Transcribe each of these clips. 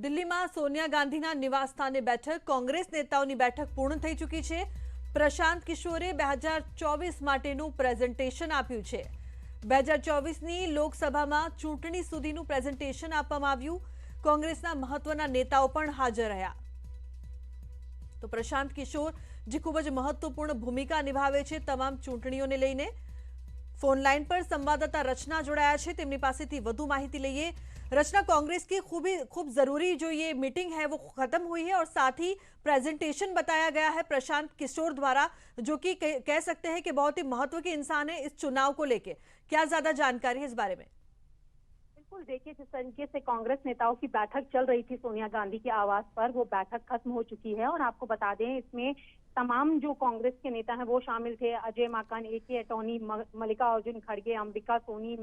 દિલ્હીમાં સોનિયા ગાંધીના નિવાસસ્થાને બેઠક કોંગ્રેસ નેતાઓની બેઠક પૂર્ણ થઈ ચૂકી છે। પ્રશાંત કિશોરે 2024 માટેનું પ્રેઝન્ટેશન આપ્યું છે। 2024ની લોકસભામાં ચૂંટણી સુધીનું પ્રેઝન્ટેશન આપવામાં આવ્યું। કોંગ્રેસના મહત્વના નેતાઓ પણ હાજર રહ્યા। તો પ્રશાંત કિશોર જે ખૂબ જ મહત્વપૂર્ણ ભૂમિકા નિભાવે છે તમામ ચૂંટણીઓને લઈને। फोन लाइन पर संवाददाता रचना जोड़ाया है, तेमनी पासेथी वधु माहिती लईए। रचना, कांग्रेस की खूब जरूरी जो ये मीटिंग है वो खत्म हुई है और साथ ही प्रेजेंटेशन बताया गया है प्रशांत किशोर द्वारा, जो कि कह सकते हैं कि बहुत ही महत्व के इंसान है इस चुनाव को लेके। क्या ज्यादा जानकारी है इस बारे में? बिल्कुल, देखिए जिस तरीके से कांग्रेस नेताओं की बैठक चल रही थी सोनिया गांधी के आवास पर, वो बैठक खत्म हो चुकी है। और आपको बता दें, इसमें तमाम जो कांग्रेस के नेता हैं वो शामिल थे। अजय माकन, ए.के. अटॉर्नी, मल्लिकार्जुन खड़गे, अंबिका सोनी,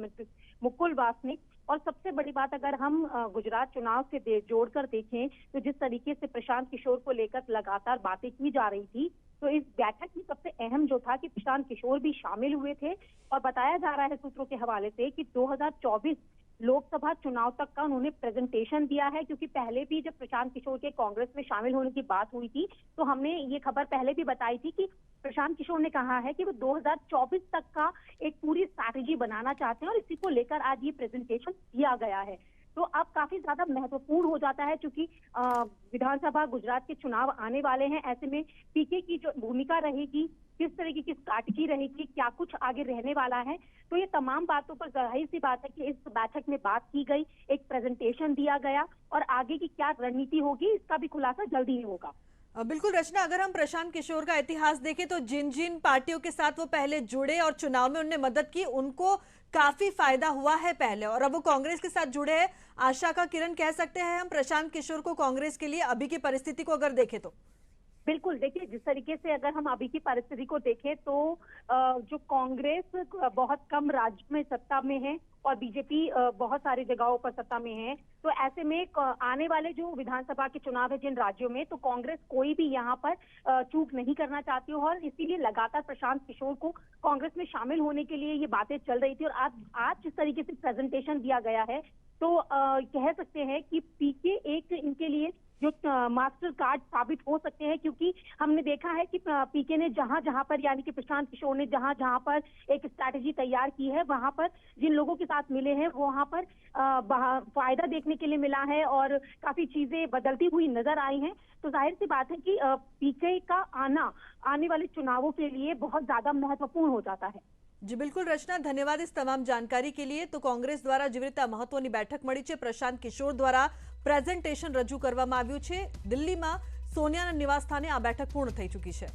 मुकुल वासनिक। और सबसे बड़ी बात, अगर हम गुजरात चुनाव से जोड़कर देखें तो जिस तरीके से प्रशांत किशोर को लेकर लगातार बातें की जा रही थी, तो इस बैठक में सबसे अहम जो था कि प्रशांत किशोर भी शामिल हुए थे। और बताया जा रहा है सूत्रों के हवाले से कि 2024 लोकसभा चुनाव तक का उन्होंने प्रेजेंटेशन दिया है, क्योंकि पहले भी जब प्रशांत किशोर के कांग्रेस में शामिल होने की बात हुई थी तो हमने ये खबर पहले भी बताई थी कि प्रशांत किशोर ने कहा है कि वो 2024 तक का एक पूरी स्ट्रैटेजी बनाना चाहते हैं और इसी को लेकर आज ये प्रेजेंटेशन दिया गया है। तो अब काफी ज्यादा महत्वपूर्ण हो जाता है, क्योंकि विधानसभा गुजरात के चुनाव आने वाले हैं। ऐसे में पीके की जो भूमिका रहेगी, किस तरीके की स्ट्रैटेजी रहेगी, क्या कुछ आगे रहने वाला है, तो ये तमाम बातों पर जाहिर सी बात है कि इस बैठक में बात की गई, एक प्रेजेंटेशन दिया गया और आगे की क्या रणनीति होगी इसका भी खुलासा जल्दी ही होगा। बिल्कुल रचना, अगर हम प्रशांत किशोर का इतिहास देखें तो जिन जिन पार्टियों के साथ वो पहले जुड़े और चुनाव में उन्होंने मदद की, उनको काफी फायदा हुआ है पहले, और अब वो कांग्रेस के साथ जुड़े हैं। आशा का किरण कह सकते हैं हम प्रशांत किशोर को कांग्रेस के लिए अभी की परिस्थिति को अगर देखें तो। बिल्कुल, देखिए जिस तरीके से अगर हम अभी की परिस्थिति को देखें तो जो कांग्रेस बहुत कम राज्य में सत्ता में है और बीजेपी बहुत सारी जगहों पर सत्ता में है, तो ऐसे में आने वाले जो विधानसभा के चुनाव है जिन राज्यों में, तो कांग्रेस कोई भी यहाँ पर चूक नहीं करना चाहती हो और इसीलिए लगातार प्रशांत किशोर को कांग्रेस में शामिल होने के लिए ये बातें चल रही थी। और आज जिस तरीके से प्रेजेंटेशन दिया गया है तो कह सकते हैं कि पीके एक इनके लिए जो मास्टर कार्ड साबित हो सकते हैं, क्योंकि हमने देखा है कि पीके ने जहां जहां पर, यानी कि प्रशांत किशोर ने जहां जहां पर एक स्ट्रैटेजी तैयार की है, वहां पर जिन लोगों के साथ मिले हैं वहां पर फायदा देखने के लिए मिला है और काफी चीजें बदलती हुई नजर आई हैं। तो जाहिर सी बात है कि पीके का आना आने वाले चुनावों के लिए बहुत ज्यादा महत्वपूर्ण हो जाता है। जी बिल्कुल रचना, धन्यवाद इस तमाम जानकारी के लिए। तो कांग्रेस द्वारा જે રીતે મહત્વની બેઠક મળી છે, પ્રશાંત કિશોર દ્વારા પ્રેઝન્ટેશન રજૂ કરવામાં આવ્યું છે। દિલ્હીમાં સોનિયાના નિવાસસ્થાને આ બેઠક પૂર્ણ થઈ ચૂકી છે।